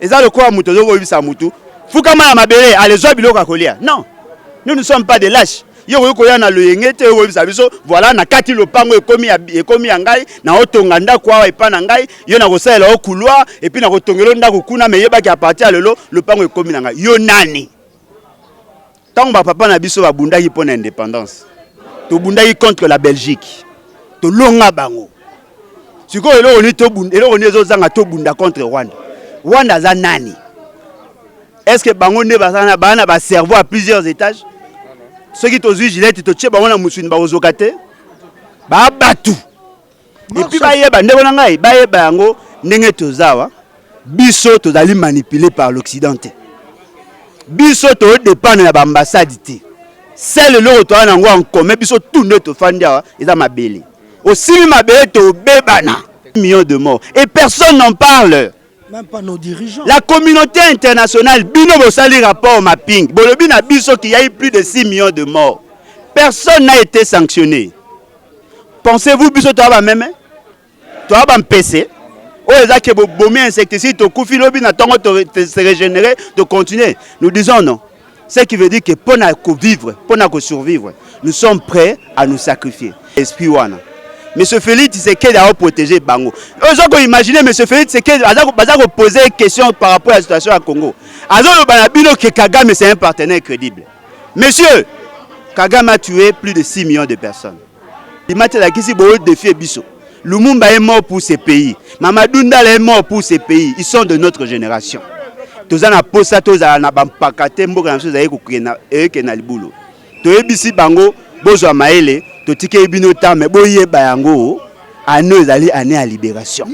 Et ça le quoi muto zo bisa mutu. Fukama ya mabele alezo biloko kolia. Non. Nous ne sommes pas des lâches. Yo koya na loyengete yo bisa biso voilà na kati lopango ekomi ngai na otonga ndako awa epa na ngai yo na kosala o couloir et puis na kotongelo ndako kuna me yeba ki a partir lelo lopango ekomi na ngai. Yo nani? Tant ba papa na biso babundaki pour l'indépendance. To bundaki contre la Belgique. To longa bango. Siko elo oni to bunda elo oni ezozanga to bunda contre Rwanda. Rwanda za nani? Est-ce que bango ne bazana bana ba cerveau à plusieurs étages? Ceux qui t'ont gilet te tche bango na musuni ba ozokate. Ba batu. Et puis ba yeba ndeko na ngai ba yeba yango ndenge tozawa biso tozali manipulé par l'Occident. Biso to dépend na ba ambassade té. Celle le retour nango en commun biso tout ne to fandia eza mabele. Aussi mabele to bebana. Millions de morts et personne n'en parle. Même pas nos dirigeants. La communauté internationale, bino bosali rapport mapping. Bolobi na biso qu'il y a eu plus de 6 millions de morts. Personne n'a été sanctionné. Pensez-vous biso to ba même? To ba mpese. O ezake bo bomi insecticide to kufi lobi na tongo to se régénérer, de continuer. Nous disons non. Ce qui veut dire que pour vivre, pour survivre, nous sommes prêts à nous sacrifier. Esprit wana. Monsieur Félix Tshisekedi a protégé Bango. Vous avez imaginé Monsieur Félix Tshisekedi a posé une question par rapport à la situation à Congo. Que Kagame c'est un partenaire crédible. Monsieur, Kagame a tué plus de 6 millions de personnes. Il m'a dit que défi Bisso. Lumumba est mort pour ces pays. Mamadou Ndala est mort pour ces pays. Ils sont de notre génération. Tous en posa tous en abambakate mboka na chose ayeko na libulo. To ebisi Bango bozo maele. Totike ibino tame boye bayango ano ezali année à libération.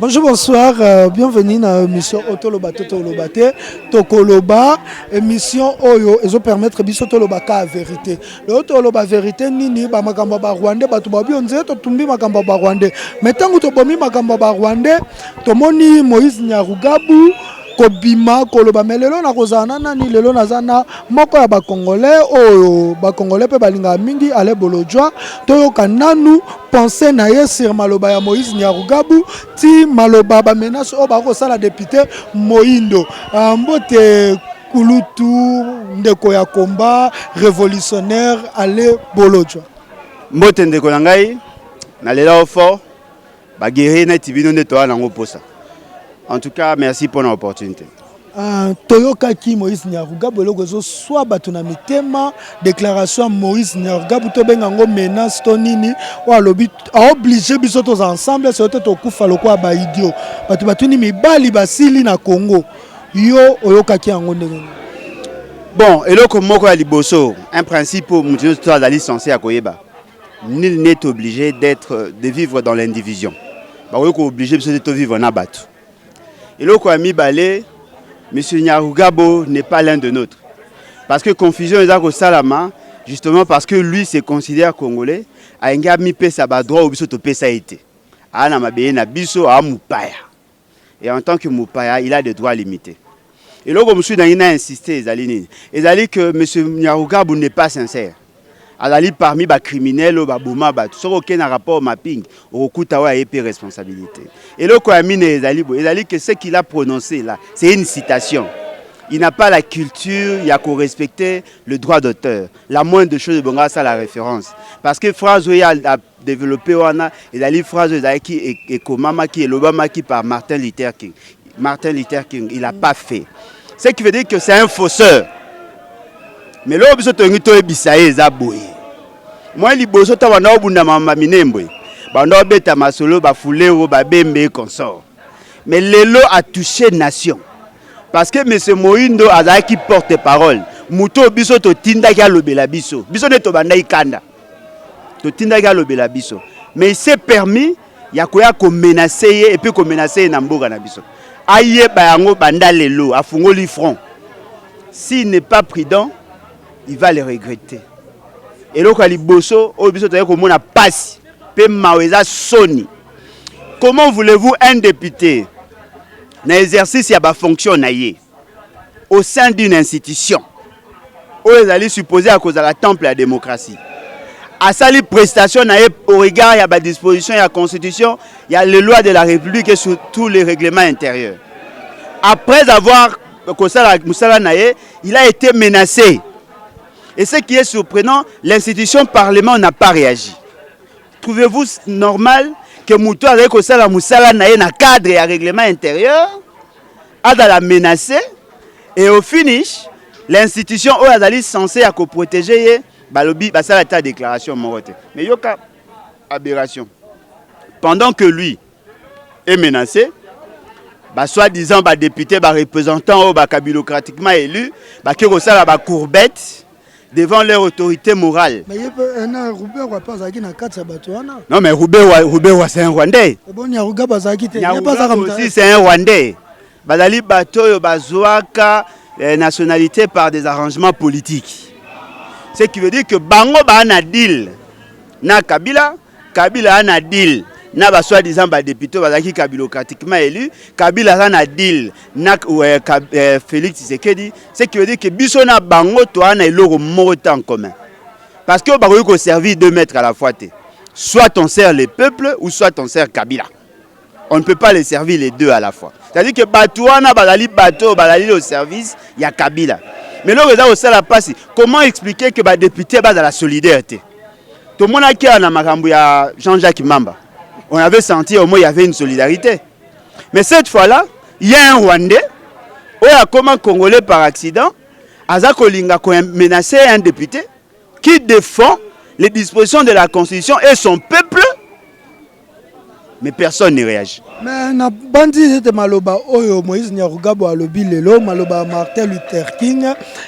Bonjour, bonsoir, bienvenue dans l'émission Otoloba Totolobate, Tokoloba, émission Oyo, et ça permettre biso Toloba ka vérité. Le Otoloba vérité nini ba makamba ba Rwanda ba tubabi onze to tumbi makamba ba Rwanda. Mais tant que to bomi makamba ba Rwanda, to moni Moïse Nyarugabu kobima koloba melelo na kozana nani lelo nazana moko ya ba congolais oyo ba congolais pe balinga mingi ale bolojwa toyoka nanu penser na ye sur maloba ya Moïse Nyarugabu ti maloba ba menace o ba ko sala député Moindo mbote kulutu ndeko ya combat révolutionnaire ale bolojwa mbote ndeko na ngai na lela fort ba guerrier na tibino ndeto na ngo posa. En tout cas, merci pour l'opportunité. Toyoka ki Moïse Nyarugabu logozo soit batuna mitema déclaration Moïse Nyarugabu to bengango menace to nini wa lobi obligé biso tous ensemble c'est to kufa lokwa ba idio batu batuni mibali basili na Congo yo oyoka ki yango ndenge. Bon, eloko moko ya liboso un principe mutu to azali censé akoyeba. Nul n'est obligé de vivre dans l'indivision. Ba ko obligé biso de vivre na batu. Et là, quand M. Nyarugabu n'est pas l'un de nôtres. Parce que confusion est au Salama, justement parce que lui se considère congolais, a un gars mis sa droit au biso to pesa été. A na mabeye na biso a mupaya. Et en tant que mupaya, il a des droits limités. Et là, comme M. a insisté, ezali que M. Nyarugabu n'est pas sincère. Azali parmi les criminels, babuma, tout ce qui est un rapport mapping, au coup tawa et responsabilité. Et le Kouamine ezali que ce qu'il a prononcé là, c'est une citation. Il n'a pas la culture, il y a qu'à respecter le droit d'auteur. La moindre chose de bonga ça la référence. Parce que phrase a développé wana, ezali phrase qui est komama qui est l'Obama qui par Martin Luther King. Martin Luther King, il n'a pas fait. Ce qui veut dire que c'est un fausseur. Mais là, biso tongi to ebisaye za boye. Moi liboso ta wana obunda mama minembwe. Banda beta masolo ba fulero ba bembe consort. Mais lelo a touché nation. Parce que monsieur Moindo azaki porte-parole. Muto biso to tinda ki alobela biso. Biso ne to banda ikanda. To tinda ki alobela biso. Mais il s'est permis ya koya ko menacer et puis ko menacer na mboka na biso. Aye ba yango banda lelo afungoli front. S'il n'est pas prudent, il va le regretter. Et là, quand il bosso, passe, soni. Comment voulez-vous un député dans l'exercice, il y a une fonction, au sein d'une institution où ils allaient supposer à cause de la temple de la démocratie. À ça, les prestations au regard, il y a la disposition, il y a la constitution, il y a les lois de la République et surtout les règlements intérieurs. Après avoir il a été menacé. Et ce qui est surprenant, l'institution Parlement n'a pas réagi. Trouvez-vous normal que Moutou avec Kosala Moussala n'a un cadre et un règlement intérieur a la menacer et au finish, l'institution est censée protéger Balobi, ça a été déclaration morote. Mais il y a une aberration. Pendant que lui est menacé, soi-disant député, représentant kabilocratiquement élu, qui a la courbette devant leur autorité morale. Mais Roubert n'a pas acquis dans 4 Batouana. Non, mais Roubert, c'est un Rwandais. Aussi, c'est un Rwandais. Bazali Bato, Bazouaka, nationalité par des arrangements politiques. Ce qui veut dire que Bango a un deal. Na Kabila a un deal. Na soi-disant député bazaki kabilocratiquement élu, Kabila a un deal. Na Félix Tshisekedi. Ce qui veut dire que Bissona Bango toi na eloko moko en commun. Parce que Bango ko servir 2 maîtres à la fois. Soit on sert le peuple ou soit on sert Kabila. On ne peut pas les servir les deux à la fois. C'est-à-dire que Batouana bazali bateau bazali au service, il y a Kabila. Mais là, vous avez la passe. Comment expliquer que les députés basent à la solidarité? Tout le monde a qui a Jean-Jacques Mamba. On avait senti au moins il y avait une solidarité. Mais cette fois-là, il y a un Rwandais, ou un comment Congolais par accident, Azakolinga a menacé un député qui défend les dispositions de la Constitution et son peuple. Mais personne ne réagit. Mais na bandi de maloba oyo Moïse Nyarugabo alobi lelo maloba Martin Luther King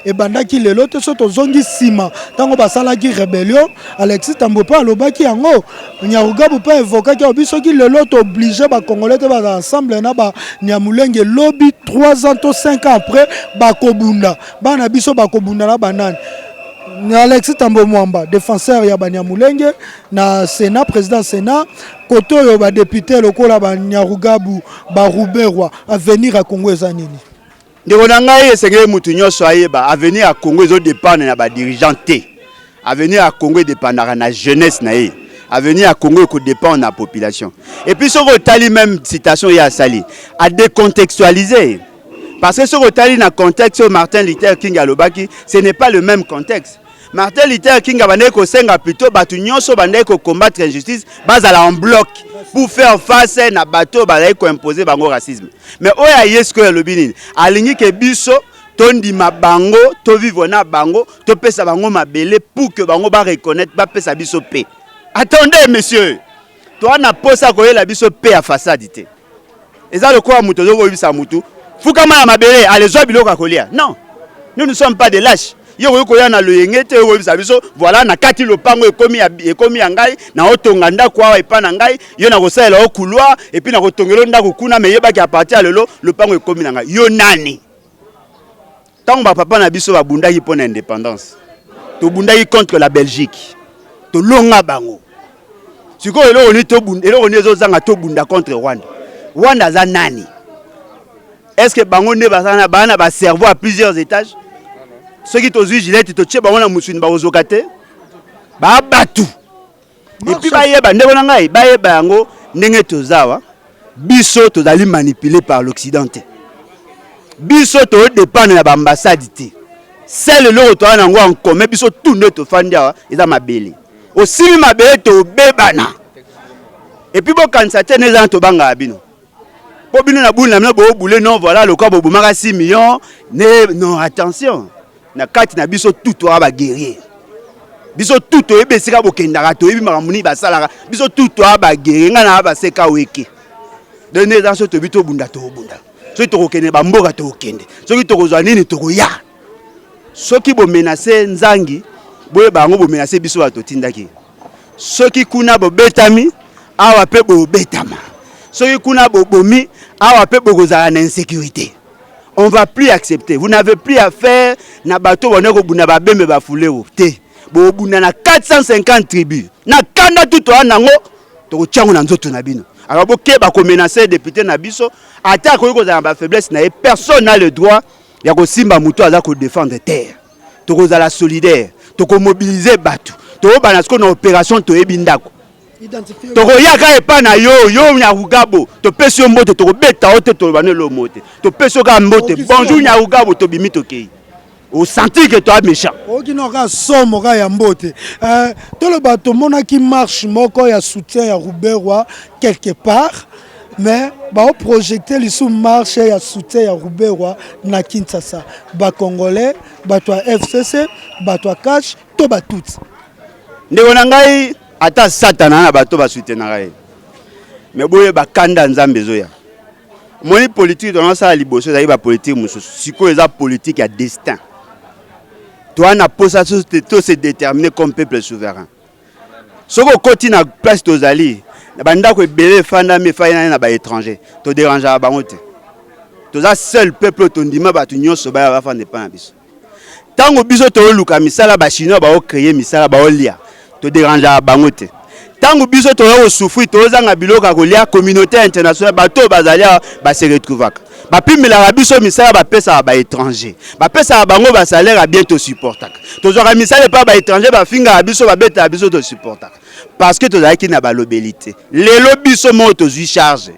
et bandaki lelo te soto zongi sima tango basala ki rébellion Alexis Tambopa alobaki yango Nyarugabo pa évoquer ki obisoki lelo to obligé ba congolais te ba ensemble na ba Nyamulenge lobby 3 ans to 5 ans après ba kobunda bana biso ba kobunda na banane. Alexis Tambo Mwamba, défenseur ya Banyamulenge, na Sénat, président Sénat, koto yo ba député lokola ba Nyarugabu, ba Ruberwa, à venir à Congo ezanini. Ndeko na ngai esengeli mutu nyonso ayeba, à venir à Congo ezo dépendre na ba dirigeant te. À venir à Congo dépendra na jeunesse na ye. À venir à Congo ko dépend na population. Et puis ce tali même citation ya sali, à décontextualiser. Parce que ce retali na contexte Martin Luther King alobaki, ce n'est pas le même contexte. Martin Luther King a bandé ko senga plutôt batu nyonso bandé ko combattre l'injustice, bazala en bloc pour faire face na bateau bazala ko imposer bango racisme. Mais oya yesko ya lobini, alingi ke biso tondi mabango, to vivre na bango, to pesa bango mabele pour que bango ba reconnaître ba pesa biso paix. Attendez monsieur. Toi na posa ko la biso paix à façadité. Eza le quoi muto zo ko bisa mutu. Fukama ya mabele alezo biloko kolia. Non. Nous ne sommes pas des lâches. Yo koya na loyengete yo bisa biso voilà na kati lopango ekomi ngai na otonga ndako wa epa na ngai yo na kosala o couloir et puis na kotongelo ndako kuna me yeba ki a partir lelo lopango ekomi na ngai. Yo nani? Tant ba papa na biso ba bundaki pour l'indépendance. To bundaki contre la Belgique. To longa bango. Siko elo oni to bunda elo oni ezozanga to bunda contre Rwanda. Rwanda za nani? Est-ce que bango ne basana bana ba cerveau à plusieurs étages? Ceux qui t'ont gilet to tche bango na musuni ba ozokate ba batu. Et puis ba yeba ndeko na ngai ba yeba yango ndenge tozawa biso tozali manipulé par l'Occident. Biso to dépend na ba ambassade te. Celle le to na ngo en commun biso tout ne to fandia eza mabele. Aussi mabele to bebana. Et puis bo kansate ne za to banga abino. Bobino na boule na bo boule non voilà le corps bo maka 6 millions non attention na kati na biso tout to ba guerrier biso tout to ebesika bo kendaka to ebi makamuni ba salaka biso tout to ba guerrier ngana ba seka weke de ne dans ce to bito bunda to bunda so to ko kende ba mboka to kende so ki to ko zwa nini to ko ya so ki bo menacer nzangi boye bango bo menacer biso ba to tindaki so ki kuna bo betami awa pe bo betama. Soki kuna bobomi awa pe bokozala na insécurité. On va plus accepter. Vous n'avez plus à faire na bateau boneko buna ba bembe ba fuleo. Te. Bo buna na 450 tribus. Na kanda tout anango to tchango na nzoto na bino. Alors boke ba ko menacer député na biso, ata ko kozala ba faiblesse na personne n'a le droit ya ko simba muto aza ko défendre terre to la solidaire to ko mobiliser batu to bana ce qu'on a opération to ebindako to ko yaka epa na yo Nyarugabo to peso mbote to ko beta ote to banelo mote to peso ka mbote bonjour Nyarugabo to bimito kei au senti que tu es méchant. Ok, non, quand somme ya mbote. Tout le bateau mona qui marche moko ya soutien ya Rouberwa quelque part, mais ba projeter les sous marche ya soutien ya Rouberwa na Kinshasa. Ba congolais, ba toi FCC, ba toi cash, to ba tout. Ndeko na ngai ata satana na bato ba soutien na ngai. Mais boye ba kanda nzambe zoya. Moni politique dans ça liboso za ba politique mususu. Siko eza politique ya destin. Toi, na posa tout se déterminer comme peuple souverain. Ce qu'on continue à place tozali, na banda ko belé fanda me fayana na ba étranger. To déranger ba bangote. Toza seul peuple tondima ba tu nyonso ba ba fande pa na biso. Tango biso to luka misala ba chinois ba o créer misala ba o lia. To déranger ba bangote. Tango biso to o souffrir to zanga biloka ko lia communauté internationale ba to bazalia ba se retrouvaka. Ba pimela la biso misala ba pesa ba étranger. Ba pesa bango ba salaire a bientôt supportaka. To zora misala pas ba étranger ba finga biso ba beta biso to supportaka. Parce que to za ki na ba lobelité. Les lobiso mo to zui charge.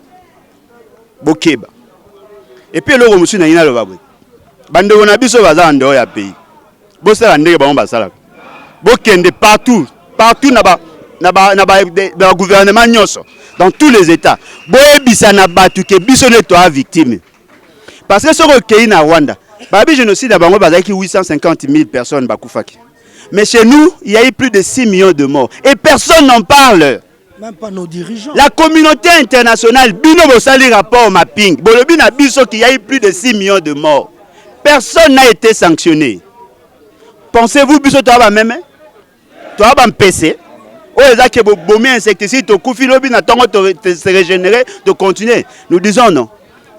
Bokeba. Et puis loko musu na ina lo babwe. Bande na biso baza ndo ya pays. Bo sala ndenge ba sala. Bokende partout na gouvernement nyoso dans tous les états. Boyebisa na batu ke biso ne to a victime. Parce que ce qui est na Rwanda, babi génocide à Bango bazaki 850 000 personnes bakufaki. Mais chez nous, il y a eu plus de 6 millions de morts et personne n'en parle. Même pas nos dirigeants. La communauté internationale, bino bosali rapport mapping. Bolobi na biso qu'il y a eu plus de 6 millions de morts. Personne n'a été sanctionné. Pensez-vous biso to ba même? To ba PC. Oh, les qui bomber insecticide, to kufi lobi na tongo se régénérer, de continuer. Nous disons non.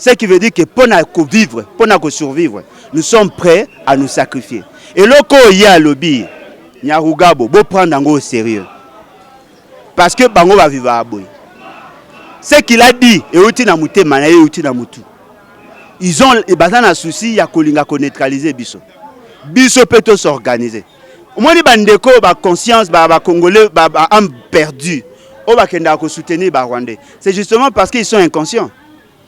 Ce qui veut dire que pour vivre, pour survivre, nous sommes prêts à nous sacrifier. Et loko y a lobby, Nyarugabo, beau prendre en au sérieux. Parce que Bango va vivre à Boy. Ce qu'il a dit, et outi na mouté manaye outi na moutou. Ils ont et bazan un souci, il y a kolinga ko neutraliser biso. Biso peut s'organiser. Au moins les bandeko ba conscience ba congolais ba âme perdue. O ba kenda ko soutenir ba rwandais. C'est justement parce qu'ils sont inconscients.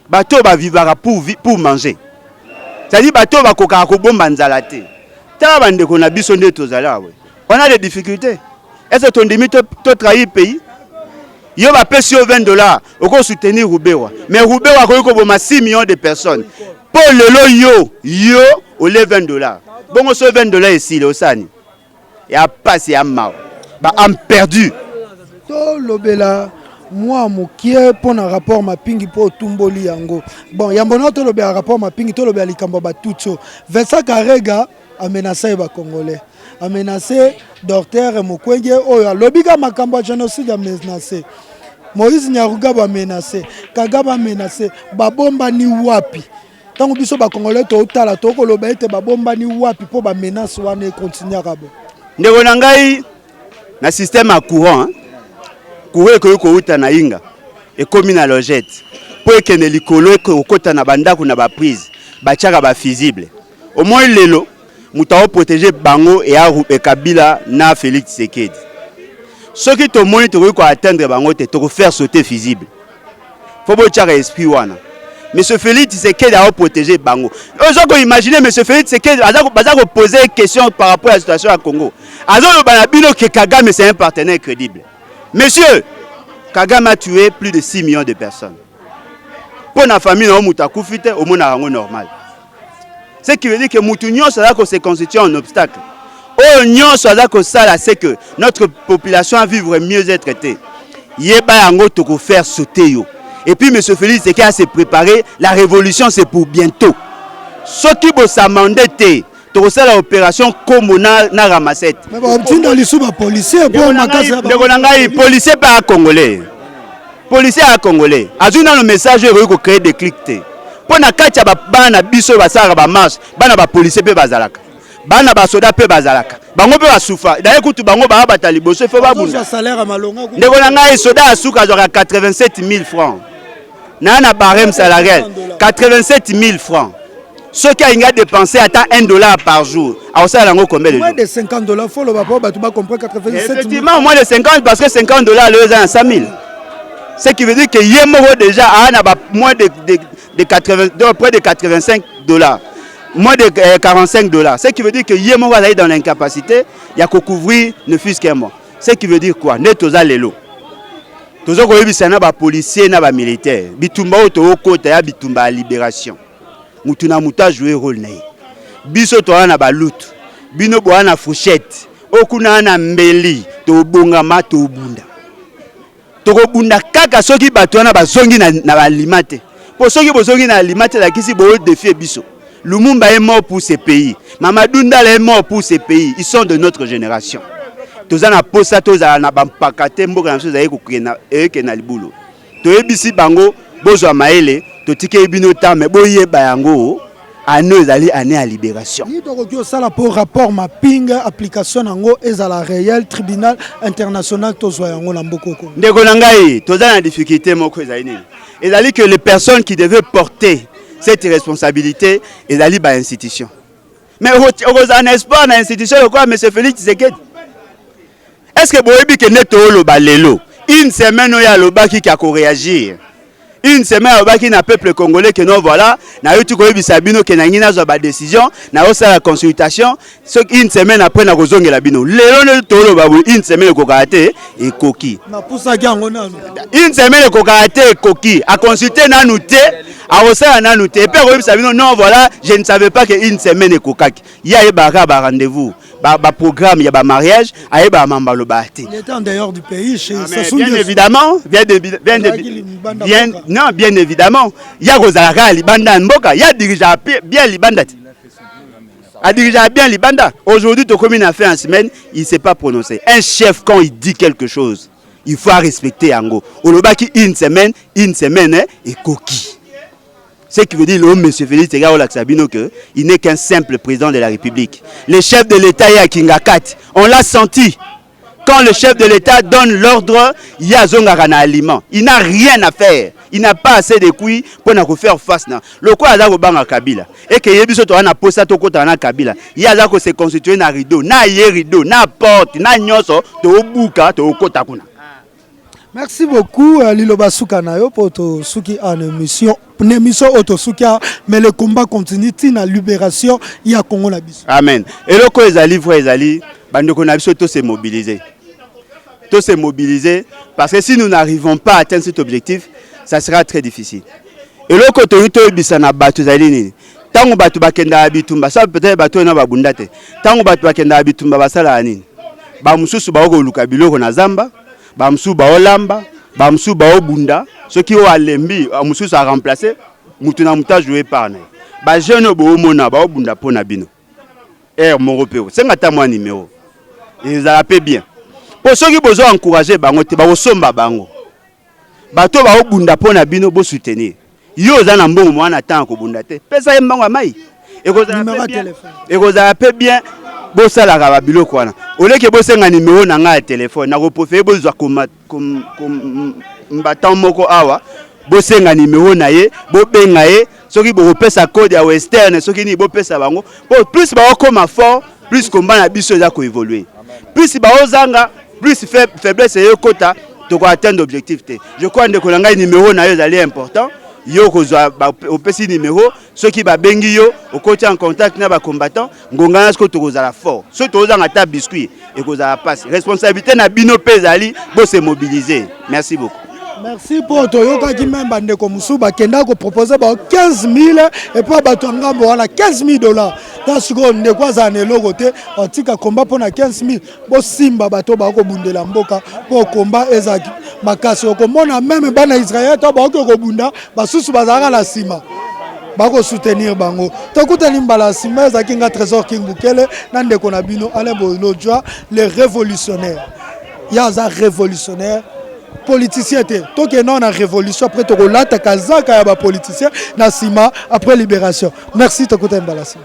Bateau va vivre pour manger. C'est-à-dire bateau va koka ko bomba nzala te. Ta bande ko na biso nde tozala we. On a des difficultés. Est-ce que ton demi te trahir pays? Yo va payer sur $20 au soutenir Rouberwa. Mais Rouberwa ko boma 6 millions de personnes. Pour le yo au les $20. Bon ce $20 ici le sani. Et à passer à mort. Ba am perdu. To lobela moi mokie pour un rapport mapping pour tumboli yango. Bon, yambono to lobe rapport mapping to lobe likambo ba tutso. Vincent Karega a menacé ba congolais. A menacé docteur Mukwege oyo lobika makambo génocide a menacé. Moïse Nyarugabo a menacé, Kagaba a menacé, babomba ni wapi. Tango biso ba congolais to tala to ko lobe ete babomba ni wapi pour ba menace wana continuer kabo. Ndeko na ngai na système à courant. Courant que ko uta na inga et comme na logette pour que ne likolo ko kota na bandako na ba prise ba tiaka ba visible au moins lelo mutao protéger bango et a Kabila na Félix Tshisekedi ce qui te monite ko atteindre bango te to faire sauter visible faut bo tiaka esprit wana monsieur Félix Tshisekedi a protéger bango ozoko imaginer monsieur Félix Tshisekedi bazako poser question par rapport à la situation à Congo azolo bana bino que Kagame c'est un partenaire crédible. Monsieur, Kagame a tué plus de 6 millions de personnes. Pour la famille, on a coupé au monde normal. Ce qui veut dire que Moutounion, se constitue un obstacle. Oignon, c'est que notre population a vivre mieux être traitée. Yeba yango toko faire sauter yo. Et puis monsieur Félix, c'est qu'il a se préparé. La révolution, c'est pour bientôt. Ce qui veut s'amender, tu as l'opération comme on a ramassé. Mais tu as les policiers pour les policiers pas congolais. Policiers à congolais. Azuna le message est créer des clics. Pour na katia bana biso basara ba marche, bana ba policiers pe bazalaka. Bana ba soda pe bazalaka. Bango pe basufa. D'ailleurs kutu bango ba batali boso faut ba bunda. Salaire à malonga. Ndeko na ngai soda asuka zora 87 000 francs. Na barème salarial 87 000 francs. Ceux qui ont dépensé à $1 par jour, à ça, combien de moins de $50, faut le rapport, tu vas comprendre 87 000. Effectivement, moins de 50 parce que $50, le à 100 000. Ce qui veut dire que Yemoro déjà a moins de 80, près de $85, moins de $45. Ce qui veut dire que Yemoro est dans l'incapacité, il y a qu'à couvrir ne fût-ce qu'un mois. Ce qui veut dire quoi? Net aux allélos. Tous les policiers, les militaires, bitumba au côté, bitumba à libération. Mutuna muta jouer rôle naï. Biso to ana balut. Bino bo ana fourchette. Okuna ana mbeli to bongama to bunda. To bunda kaka soki bato ana bazongi na balimate. Po soki bozongi na limate la kisi bo défier biso. Lumumba est mort pour ce pays. Mamadou Ndala est mort pour ce pays. Ils sont de notre génération. Tozana posa toza na bampakate mboka na so zaye kokena na libulo. To ebisi bango bozwa maele. Totike bino tame boye bayango ane ezali ane à libération. Ni to ça pour rapport mapping application nango ezala réel tribunal international tozwa yango na mbokoko. Ndeko na ngai toza na difficulté moko ezali nini. Ezali que les personnes qui devaient porter cette responsabilité ezali ba institution. Mais oza na espoir na institution quoi monsieur Félix Tshisekedi. Est-ce que boyebi que neto lo balelo une semaine oya lobaki ki a ko réagir. Une semaine au na peuple congolais que non voilà na yotu ko yebisa bino ke na ngina zo ba décision na osa la consultation une semaine après na kozongela bino lelo ne tolo ba une semaine ko kate et koki na pusa gango nanu une semaine ko kate et koki a consulter nanu te a osa nanu te pe ko yebisa bino non voilà je ne savais pas que une semaine ko kaki ya e ba rendez-vous ba programme ya ba mariage a e ba mambalo ba te il était en dehors du pays chez bien évidemment bien évidemment il y a Rozalaka libanda mboka il y a dirigeant bien libanda a dirigeant bien libanda aujourd'hui to comme une affaire en semaine il s'est pas prononcé un chef quand il dit quelque chose il faut respecter yango olobaki une semaine et coquille. Ce qui veut dire l'homme, M. Félix Tshisekedi, il n'est qu'un simple président de la République. Le chef de l'État est à Kingakat. On l'a senti. Quand le chef de l'État donne l'ordre, il y a Zongarana aliment. Il n'a rien à faire. Il n'a pas assez de couilles pour nous faire face. Le quoi a Banga Kabila. Et que Yebiso to ana posa to kota na Kabila. Il y a se constituer na rideau, na rideau, na porte, na nyoso to buka to kota kuna. Merci beaucoup Liloba Soukanayo pour ton souki en émission. Une émission autosoukia mais le combat continue na libération il y a Congo na biso. Amen. Et le ko ezali frère ezali bande ko na biso to se mobiliser. To se mobiliser parce que si nous n'arrivons pas à atteindre cet objectif, ça sera très difficile. Et le ko to to bisana batu ezali nini? Tango batu bakenda bitumba ça peut-être batu na babunda te. Tango batu bakenda bitumba basala nini? Ba mususu ba ko luka biloko na zamba. Bamsu ba olamba bamsu ba obunda ceux qui ont alembi musu a remplacé mutuna muta jouer par na ba jeune bo mona ba obunda pona bino moropeo senga ta moi numéro ils appellent bien pour ceux qui besoin encourager bango te ba osomba bango bato ba obunda pona bino bo soutenir yo za na mbongo mwana tant ko bunda te pesa yembango mai et ko za appelle bien bosala ka biloko wana oleke bosenga numéro na nga ya téléphone na reprofiter bozwa mbatant moko awa bosenga numéro na ye bobenga ye soki bopesa code ya western soki ni bopesa bango plus ba okoma fort plus combat na biso za ko évoluer plus ba ozanga plus faiblesse yo kota to ko atteindre objectif te je crois ndeko na ngai numéro na yo zali important yo kozwa opesi numéro ceux qui ba bengi yo okoti en contact na ba combattant ngongana sko to kozala fort so to ozanga ta biscuit et kozala passe responsabilité na bino pezali bo se mobiliser. Merci beaucoup. Merci pour Toyoka qui même bande comme Musuba Kenda ko proposer 15 000 et pas batanga voilà $15,000 dans seconde de quoi ça ne logoté antika combat pour na 15 000 bo simba bato ba ko bundela mboka pour combat ezaki makasi ko mona même bana Israël to ba ko bunda basusu bazaka la sima ba ko soutenir bango to kutani mbala sima ezaki nga trésor King Bukele na ndeko na bino Alain Bono Joa les révolutionnaires yaza révolutionnaire politicien te to que non na révolution après to ko lata kazaka ya ba politicien na sima après libération. Merci to kutani mbala sima.